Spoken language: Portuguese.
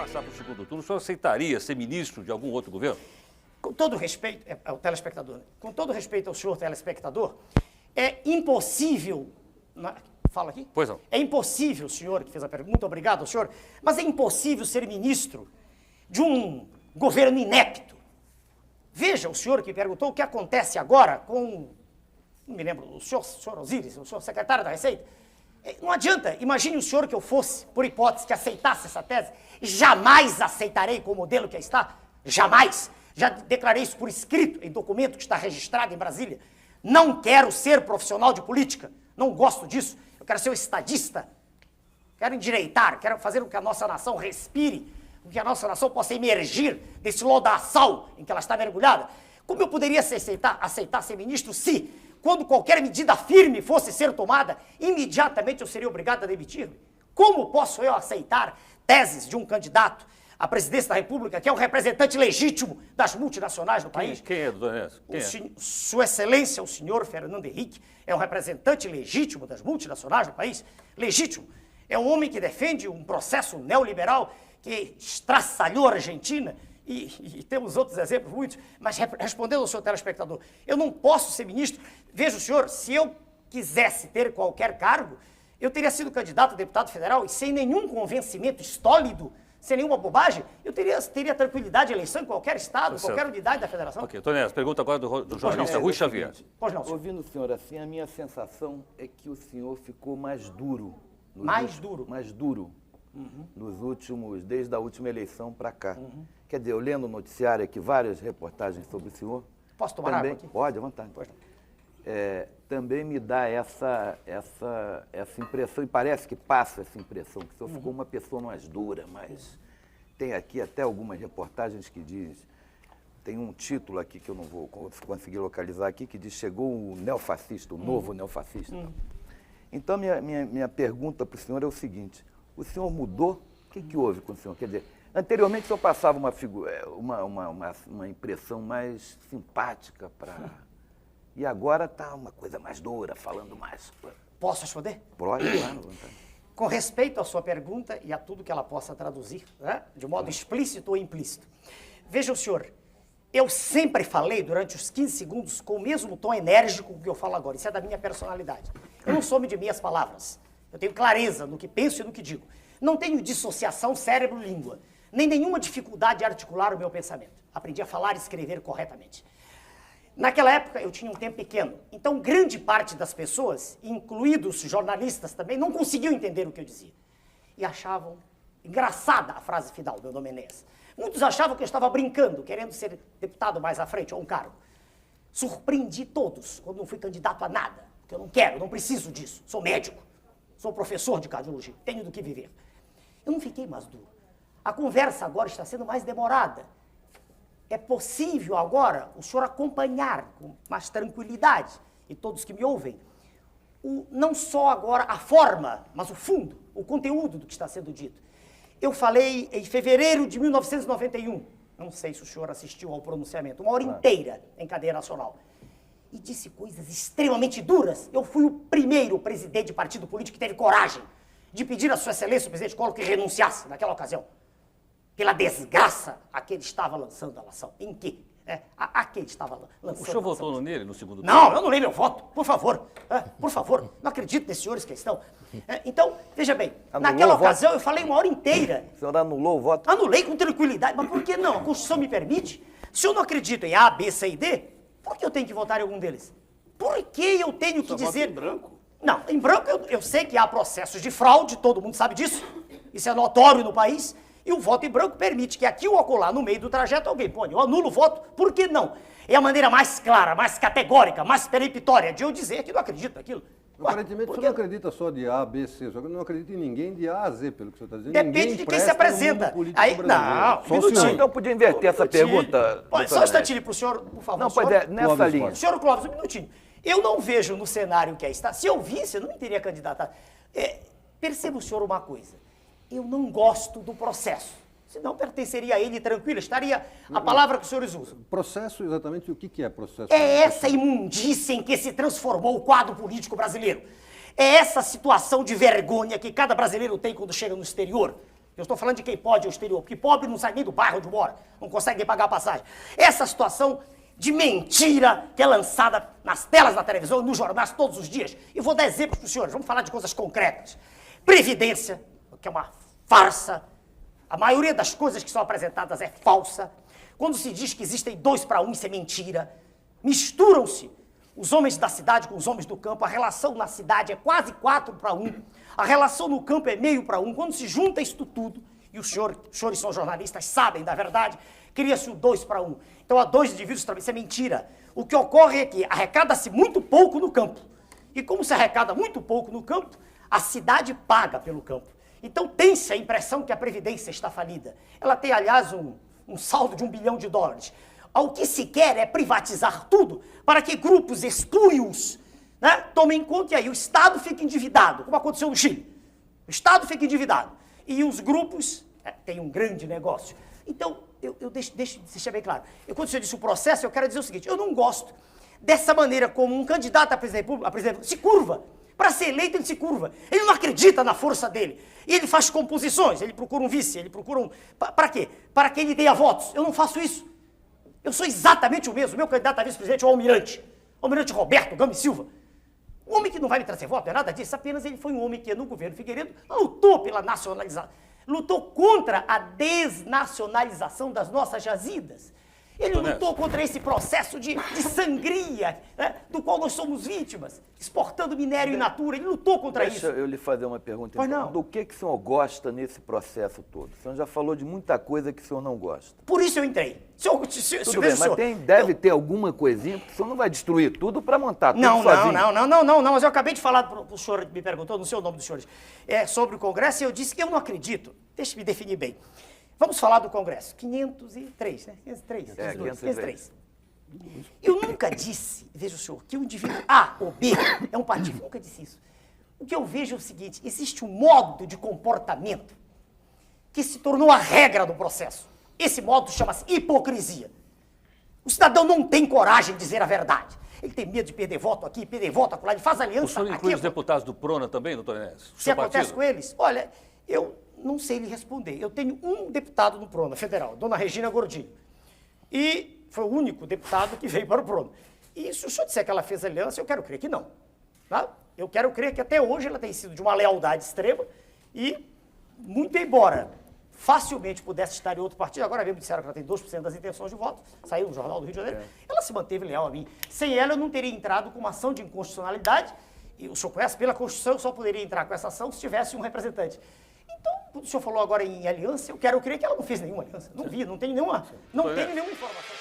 passar para o segundo turno, o senhor aceitaria ser ministro de algum outro governo? Com todo respeito ao telespectador, com todo respeito ao senhor telespectador, é impossível... Fala aqui? Pois não. É impossível, senhor que fez a pergunta, muito obrigado ao senhor, mas é impossível ser ministro de um governo inepto. Veja, o senhor que perguntou o que acontece agora com, não me lembro, o senhor Osíris, o senhor secretário da Receita. Não adianta, imagine o senhor que eu fosse, por hipótese, que aceitasse essa tese. Jamais aceitarei com o modelo que está, jamais. Já declarei isso por escrito, em documento que está registrado em Brasília. Não quero ser profissional de política, não gosto disso. Eu quero ser um estadista, quero endireitar, quero fazer com que a nossa nação respire, com que a nossa nação possa emergir desse lodaçal em que ela está mergulhada. Como eu poderia aceitar ser ministro se, quando qualquer medida firme fosse ser tomada, imediatamente eu seria obrigado a demitir-me? Como posso eu aceitar teses de um candidato à presidência da República, que é o representante legítimo das multinacionais no país? Quem é, doutor Ernesto? Sua Excelência, o senhor Fernando Henrique, é o representante legítimo das multinacionais no país? Legítimo. É um homem que defende um processo neoliberal que estraçalhou a Argentina, e temos outros exemplos muitos, mas respondendo ao senhor telespectador, eu não posso ser ministro. Veja o senhor, se eu quisesse ter qualquer cargo, eu teria sido candidato a deputado federal e sem nenhum convencimento estólido, sem nenhuma bobagem, eu teria tranquilidade de eleição em qualquer estado, qualquer unidade da federação. Ok, doutor Ernesto, pergunta agora do jornalista Rui Xavier. Pois não, senhor. Ouvindo o senhor assim, a minha sensação é que o senhor ficou mais duro. Mais duro? Mais duro. Nos últimos, desde a última eleição para cá. Quer dizer, eu lendo o noticiário aqui, várias reportagens sobre o senhor. Posso tomar também, água aqui? Pode, à vontade. Pois não. Também me dá essa impressão, e parece que passa essa impressão, que o senhor ficou uma pessoa mais dura, mas tem aqui até algumas reportagens que diz, tem um título aqui que eu não vou conseguir localizar aqui, que diz, chegou o neofascista, o novo neofascista. Então, minha pergunta para o senhor é o seguinte, o senhor mudou? O que houve com o senhor? Quer dizer, anteriormente o senhor passava uma impressão mais simpática para... E agora está uma coisa mais dura, falando mais... Posso responder? Pode, claro. Com respeito à sua pergunta e a tudo que ela possa traduzir, né, de modo explícito ou implícito. Veja o senhor, eu sempre falei durante os 15 segundos com o mesmo tom enérgico que eu falo agora. Isso é da minha personalidade. Eu não sou de meias palavras. Eu tenho clareza no que penso e no que digo. Não tenho dissociação cérebro-língua, nem nenhuma dificuldade de articular o meu pensamento. Aprendi a falar e escrever corretamente. Naquela época eu tinha um tempo pequeno, então grande parte das pessoas, incluídos jornalistas também, não conseguiam entender o que eu dizia. E achavam engraçada a frase final do Dom Enéas. Muitos achavam que eu estava brincando, querendo ser deputado mais à frente, ou um cargo. Surpreendi todos quando não fui candidato a nada, porque eu não quero, não preciso disso. Sou médico, sou professor de cardiologia, tenho do que viver. Eu não fiquei mais duro. A conversa agora está sendo mais demorada. É possível agora o senhor acompanhar com mais tranquilidade, e todos que me ouvem, não só agora a forma, mas o fundo, o conteúdo do que está sendo dito. Eu falei em fevereiro de 1991, não sei se o senhor assistiu ao pronunciamento, uma hora inteira em cadeia nacional, e disse coisas extremamente duras. Eu fui o primeiro presidente de partido político que teve coragem de pedir a sua excelência, o presidente Collor, que renunciasse naquela ocasião. Pela desgraça a que ele estava lançando a nação. Em que? A que ele estava lançando. O senhor votou nele no segundo turno? Não, eu não leio meu voto, por favor. Por favor, não acredito nesses senhores que estão. Então, veja bem, naquela ocasião eu falei uma hora inteira. O senhor anulou o voto? Anulei com tranquilidade, mas por que não? A Constituição me permite. Se eu não acredito em A, B, C e D, por que eu tenho que votar em algum deles? Por que eu tenho que dizer... Vota em branco? Não, em branco eu sei que há processos de fraude, todo mundo sabe disso. Isso é notório no país. E o voto em branco permite que aqui ou acolá, no meio do trajeto, alguém põe, eu anulo o voto, por que não? É a maneira mais clara, mais categórica, mais peremptória de eu dizer que não acredito naquilo. Aparentemente, o senhor não acredita só de A, B, C, o senhor não acredita em ninguém de A a Z, pelo que o senhor está dizendo. Depende de quem se apresenta. Aí, não, só o senhor. Então, podia inverter essa pergunta. Só um instantinho para o senhor, por favor. Não, pois é, nessa linha. Senhor Clóvis, um minutinho. Eu não vejo no cenário que aí está. Se eu visse, eu não me teria candidatado. Perceba o senhor uma coisa. Eu não gosto do processo. Senão pertenceria a ele tranquilo, estaria a palavra que os senhores usam. Processo, exatamente o que é processo? É essa imundícia em que se transformou o quadro político brasileiro. É essa situação de vergonha que cada brasileiro tem quando chega no exterior. Eu estou falando de quem pode ir ao exterior, porque pobre não sai nem do bairro onde mora, não consegue nem pagar a passagem. Essa situação de mentira que é lançada nas telas da televisão e nos jornais todos os dias. E vou dar exemplos para os senhores, vamos falar de coisas concretas. Previdência, que é uma farsa. A maioria das coisas que são apresentadas é falsa. Quando se diz que existem 2 para 1, isso é mentira. Misturam-se os homens da cidade com os homens do campo. A relação na cidade é quase 4 para 1. A relação no campo é meio para 1. Quando se junta isto tudo, e os senhores são jornalistas, sabem da verdade, cria-se o 2 para 1. Então há 2 indivíduos também, isso é mentira. O que ocorre é que arrecada-se muito pouco no campo. E como se arrecada muito pouco no campo, a cidade paga pelo campo. Então tem-se a impressão que a Previdência está falida. Ela tem, aliás, um saldo de $1 bilhão. O que se quer é privatizar tudo para que grupos espúrios, né, tomem conta e aí o Estado fica endividado, como aconteceu no Chile. O Estado fica endividado e os grupos têm um grande negócio. Então, eu deixo de ser bem claro. Quando você disse o processo, eu quero dizer o seguinte, eu não gosto dessa maneira como um candidato a presidente da República, se curva. Para ser eleito, ele se curva. Ele não acredita na força dele. E ele faz composições, ele procura um vice, ele procura um... Para quê? Para que ele tenha votos. Eu não faço isso. Eu sou exatamente o mesmo. Meu candidato a vice-presidente é o Almirante Roberto Gomes Silva. Um homem que não vai me trazer voto, não é nada disso. Apenas ele foi um homem que, no governo Figueiredo, lutou pela nacionalização. Lutou contra a desnacionalização das nossas jazidas. Ele lutou contra esse processo de sangria, né, do qual nós somos vítimas, exportando minério in natura. Ele lutou contra isso. Deixa eu lhe fazer uma pergunta. Pois não. Do que o senhor gosta nesse processo todo? O senhor já falou de muita coisa que o senhor não gosta. Por isso eu entrei. Tudo bem, mas deve ter alguma coisinha, porque o senhor não vai destruir tudo para montar tudo sozinho. Não, mas eu acabei de falar para o senhor, me perguntou, não sei o nome dos senhores, sobre o Congresso, e eu disse que eu não acredito. Deixa eu me definir bem. Vamos falar do Congresso. 503, né? 503. Eu nunca disse, veja o senhor, que o indivíduo A ou B é um partido. Nunca disse isso. O que eu vejo é o seguinte, existe um modo de comportamento que se tornou a regra do processo. Esse modo chama-se hipocrisia. O cidadão não tem coragem de dizer a verdade. Ele tem medo de perder voto aqui, perder voto acolá, ele faz aliança. O senhor inclui os deputados do PRONA também, doutor Enéas? Se acontece com eles? Olha, eu não sei lhe responder. Eu tenho um deputado no PRONA federal, dona Regina Gordilho. E foi o único deputado que veio para o PRONA. E se o senhor disser que ela fez aliança, eu quero crer que não. Tá? Eu quero crer que até hoje ela tem sido de uma lealdade extrema e, muito embora facilmente pudesse estar em outro partido, agora mesmo disseram que ela tem 2% das intenções de voto, saiu no Jornal do Rio de Janeiro, ela se manteve leal a mim. Sem ela eu não teria entrado com uma ação de inconstitucionalidade, e o senhor conhece, pela Constituição eu só poderia entrar com essa ação se tivesse um representante. Então, quando o senhor falou agora em aliança, eu quero crer que ela não fez nenhuma aliança. Não vi, não tem nenhuma informação.